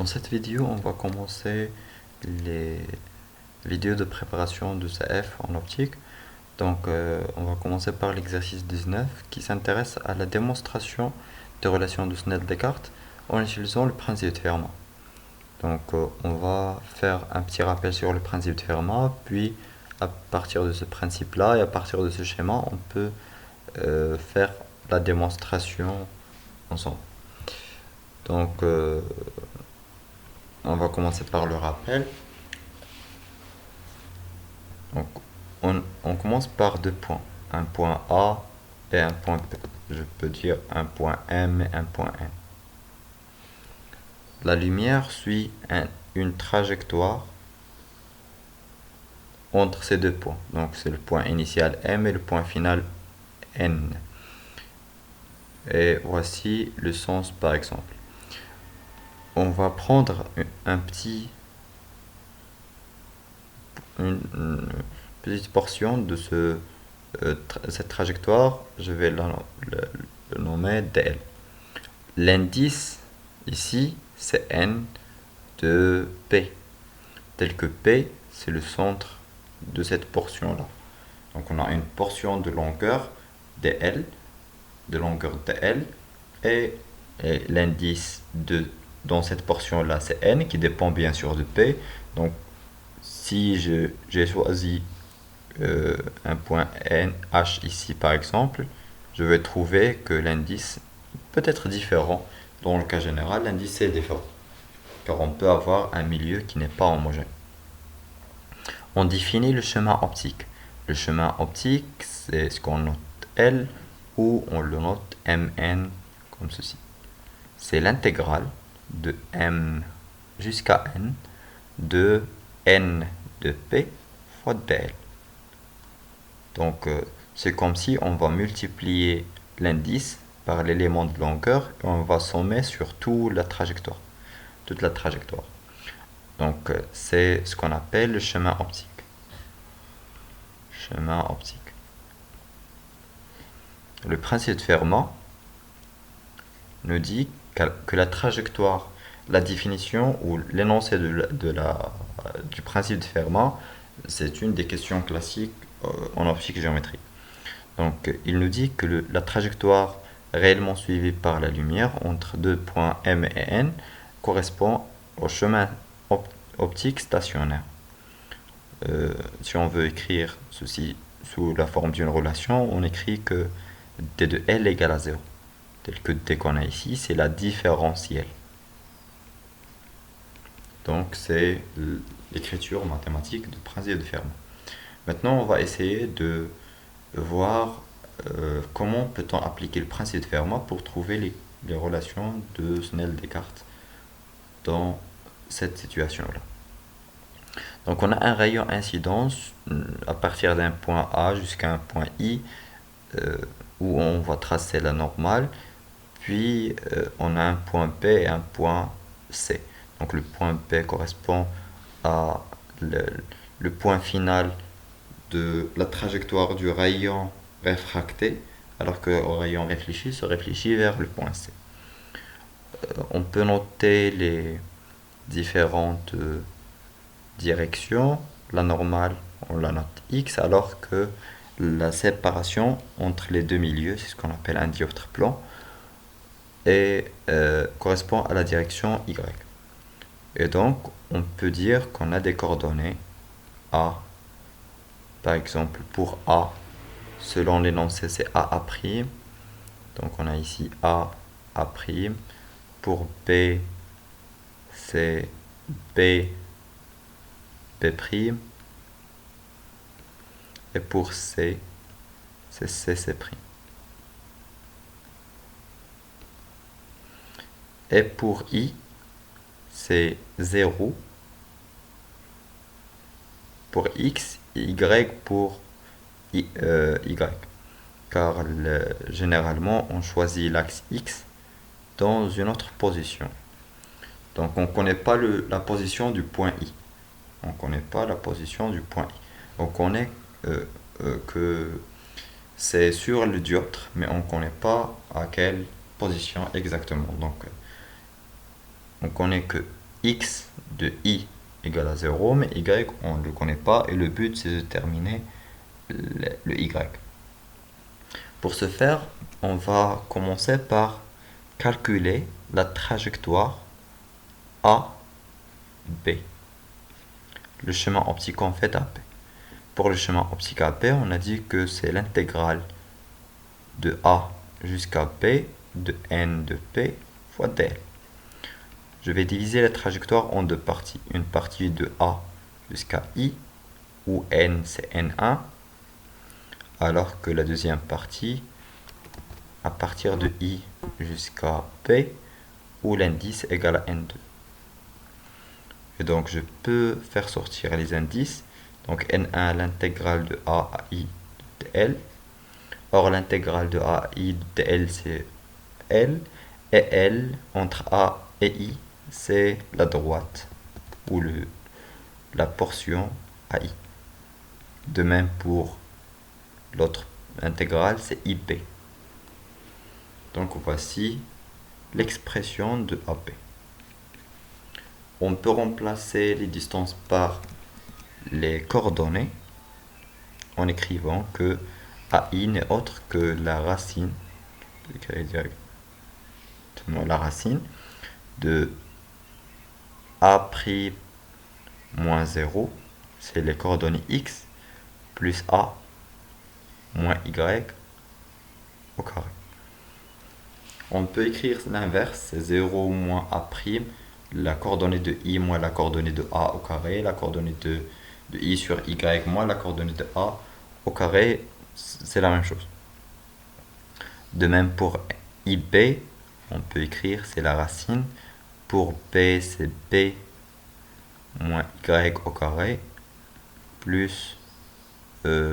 Dans cette vidéo, on va commencer les vidéos de préparation de CF en optique. On va commencer par l'exercice 19 qui s'intéresse à la démonstration des relations de Snell-Descartes en utilisant le principe de Fermat. On va faire un petit rappel sur le principe de Fermat, puis à partir de ce principe-là et à partir de ce schéma, on peut faire la démonstration ensemble. Donc, euh, on va commencer par le rappel. Donc, on commence par deux points, un point A et un point P. Je peux dire un point M et un point N. La lumière suit une trajectoire entre ces deux points. Donc, c'est le point initial M et le point final N. Et voici le sens par exemple. On va prendre une petite portion de cette trajectoire, je vais le nommer dl. L'indice ici, c'est n de p, tel que p, c'est le centre de cette portion-là. Donc on a une portion de longueur dl, et l'indice dans cette portion-là, c'est n, qui dépend bien sûr de p. Donc si j'ai choisi un point N, H ici par exemple, je vais trouver que l'indice peut être différent. Dans le cas général, l'indice est différent, car on peut avoir un milieu qui n'est pas homogène. On définit le chemin optique. Le chemin optique, c'est ce qu'on note L, ou on le note Mn, comme ceci. C'est l'intégrale de M jusqu'à N de N de P fois dl. C'est comme si on va multiplier l'indice par l'élément de longueur et on va sommer sur toute la trajectoire. C'est ce qu'on appelle le chemin optique. Le principe de Fermat nous dit que la trajectoire, la définition ou l'énoncé du principe de Fermat, c'est une des questions classiques en optique géométrique. Donc, il nous dit que la trajectoire réellement suivie par la lumière entre deux points M et N correspond au chemin optique stationnaire. Si on veut écrire ceci sous la forme d'une relation, on écrit que d de L égale à 0. Tel que d qu'on a ici, c'est la différentielle. Donc, c'est l'écriture mathématique du principe de Fermat. Maintenant, on va essayer de voir comment peut-on appliquer le principe de Fermat pour trouver les relations de Snell-Descartes dans cette situation-là. Donc on a un rayon incidence à partir d'un point A jusqu'à un point I où on va tracer la normale, puis on a un point P et un point C. Donc le point P correspond à le point final de la trajectoire du rayon réfracté, alors que le rayon réfléchi se réfléchit vers le point C. On peut noter les différentes directions. La normale, on la note X, alors que la séparation entre les deux milieux, c'est ce qu'on appelle un dioptre plan, et correspond à la direction Y. Et donc, on peut dire qu'on a des coordonnées A. Par exemple, pour A, selon l'énoncé, c'est AA'. Donc, on a ici AA'. Pour B, c'est B'. Et pour C, c'est CC'. Et pour I, c'est 0. Pour X, Y pour Y. Car généralement, on choisit l'axe X dans une autre position. Donc on ne connaît pas la position du point I. On connaît que c'est sur le dioptre, mais on ne connaît pas à quelle position exactement. Donc on connaît que x de i égale à 0, mais y, on ne le connaît pas, et le but, c'est de déterminer le y. Pour ce faire, on va commencer par calculer la trajectoire A, B. Le chemin optique en fait AP. Pour le chemin optique AP, on a dit que c'est l'intégrale de A jusqu'à P de n de P fois dl. Je vais diviser la trajectoire en deux parties. Une partie de A jusqu'à I, où n c'est n1, alors que la deuxième partie à partir de I jusqu'à P, où l'indice est égal à n2. Et donc je peux faire sortir les indices. Donc n1, l'intégrale de A à I de dl. Or l'intégrale de A à I de dl c'est L. Et L entre A et I c'est la droite ou la portion à I. De même pour l'autre intégrale c'est IP. Donc voici l'expression de AP. On peut remplacer les distances par les coordonnées en écrivant que AI n'est autre que la racine, la racine de A' moins 0, c'est les coordonnées x, plus A moins y au carré. On peut écrire l'inverse, c'est 0 moins A', la coordonnée de i moins la coordonnée de A au carré, la coordonnée de i sur y moins la coordonnée de A au carré, c'est la même chose. De même pour IB, on peut écrire, c'est la racine. Pour B, c'est B moins y au carré, plus B'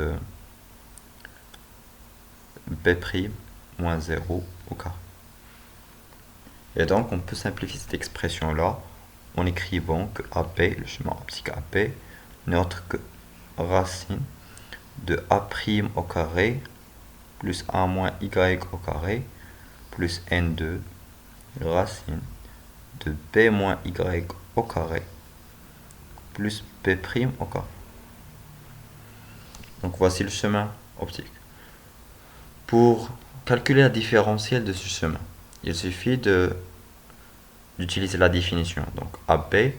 moins 0 au carré. Et donc, on peut simplifier cette expression-là en écrivant que AP, le chemin optique AP, n'est autre que racine de A' au carré plus A moins Y au carré plus N2 racine de B moins Y au carré plus B' au carré. Donc voici le chemin optique. Pour calculer la différentielle de ce chemin, il suffit d'utiliser la définition. Donc AB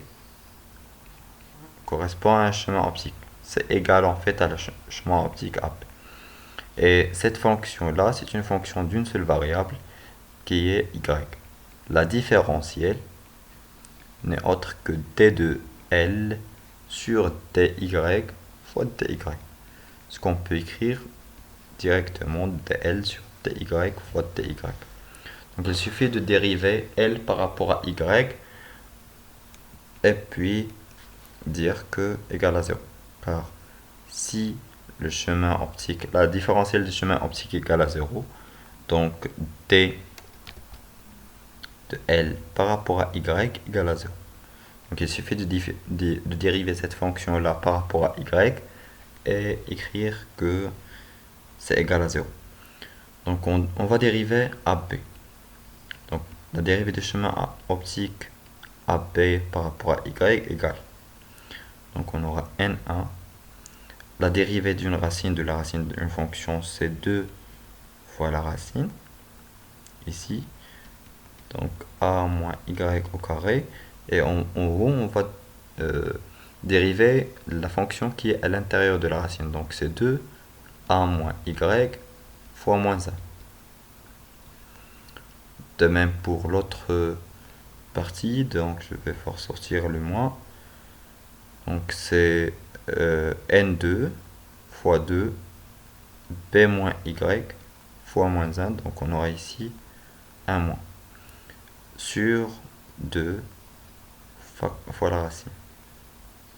correspond à un chemin optique. C'est égal en fait à le chemin optique AB. Et cette fonction-là, c'est une fonction d'une seule variable qui est y. La différentielle n'est autre que d de L sur dy fois dy. Ce qu'on peut écrire directement dl sur dy fois dy. Donc il suffit de dériver L par rapport à y et puis dire que égal à 0. Car si le chemin optique, la différentielle du chemin optique est égale à 0, donc d de L par rapport à y égale à 0. Donc il suffit de dériver cette fonction-là par rapport à y et écrire que c'est égal à 0. Donc on va dériver AB. Donc la dérivée du chemin optique AB par rapport à y égale. Donc on aura n1. La dérivée d'une racine de la racine d'une fonction, c'est 2 fois la racine. Ici. Donc a moins y au carré. Et en haut, on va dériver la fonction qui est à l'intérieur de la racine. Donc c'est 2 a moins y fois moins 1. De même pour l'autre partie, donc je vais faire sortir le moins. Donc c'est n2 fois 2 b moins y fois moins 1. Donc on aura ici 1 moins sur 2 fois la racine.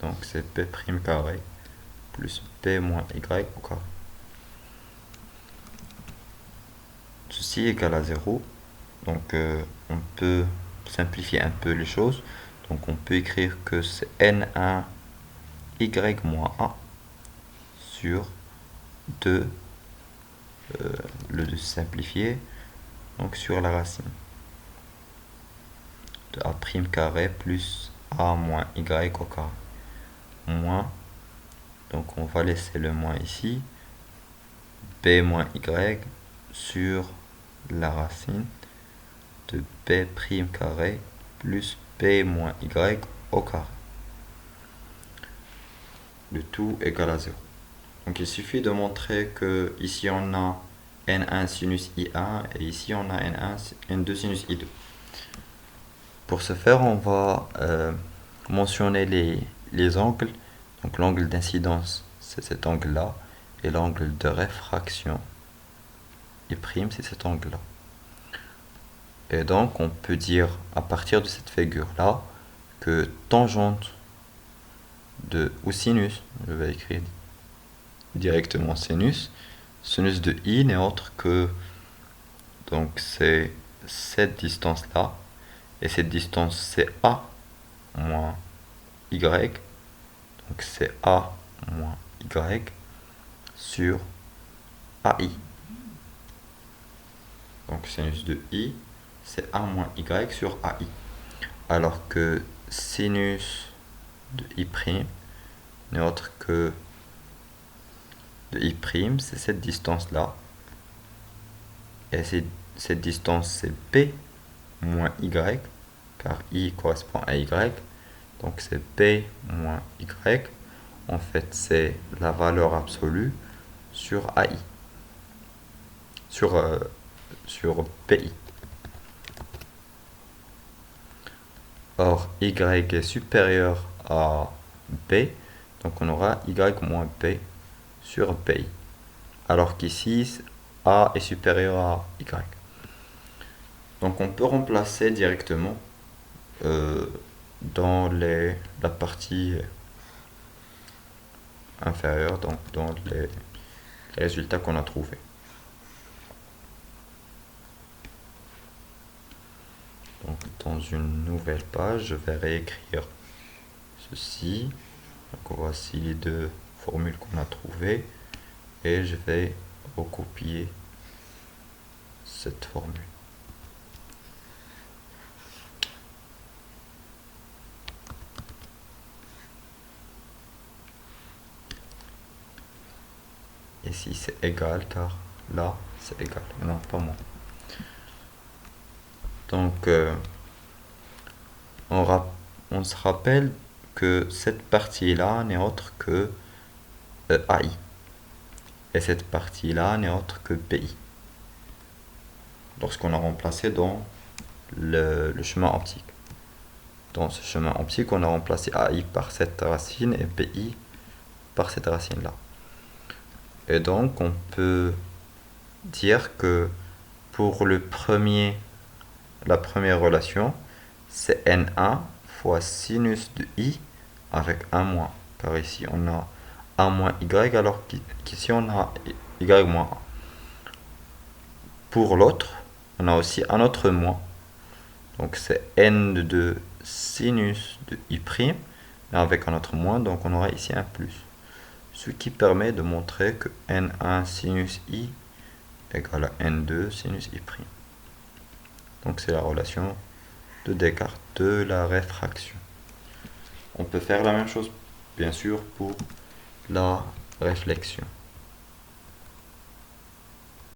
Donc c'est b' carré plus b moins y au carré. Ceci est égal à 0. Donc on peut simplifier un peu les choses. Donc on peut écrire que c'est n1 y moins a sur 2, le 2 simplifié, donc sur la racine de a' carré plus a moins y au carré. Moins, donc on va laisser le moins ici, b moins y sur la racine de b' carré plus b moins y au carré. Le tout égale à 0. Donc il suffit de montrer que ici on a n1 sinus i1 et ici on a n2 sinus i2. Pour ce faire, on va mentionner les angles. Donc l'angle d'incidence, c'est cet angle-là, et l'angle de réfraction I', c'est cet angle-là. Et donc on peut dire à partir de cette figure-là que tangente ou sinus, je vais écrire directement sinus de I n'est autre que, donc c'est cette distance-là, et cette distance c'est A moins Y, donc c'est A moins Y sur AI. Donc sinus de I, c'est A moins Y sur AI. Alors que sinus de I' n'est autre que de I', c'est cette distance-là. Et cette distance, c'est B moins Y, car I correspond à Y. Donc c'est B moins Y. En fait, c'est la valeur absolue sur AI. Sur PI. Or, Y est supérieur à B, donc on aura Y moins B sur PI. Alors qu'ici, A est supérieur à Y. Donc on peut remplacer directement dans la partie inférieure, donc dans les résultats qu'on a trouvés. Donc dans une nouvelle page, je vais réécrire ceci. Donc voici les deux formules qu'on a trouvées et je vais recopier cette formule. Ici c'est égal car là c'est égal, non pas moins. Donc on se rappelle que cette partie-là n'est autre que AI. Et cette partie-là n'est autre que PI. Lorsqu'on a remplacé dans le chemin optique. Dans ce chemin optique, on a remplacé AI par cette racine et PI par cette racine-là. Et donc, on peut dire que pour la première relation, c'est N1 fois sinus de I avec 1 moins. Car ici, on a 1 moins Y, alors qu'ici, on a Y moins 1. Pour l'autre, on a aussi un autre moins. Donc, c'est N de sinus de I', mais avec un autre moins, donc on aura ici un plus. Ce qui permet de montrer que N1 sinus I égale à N2 sinus I'. Donc c'est la relation de Descartes de la réfraction. On peut faire la même chose, bien sûr, pour la réflexion.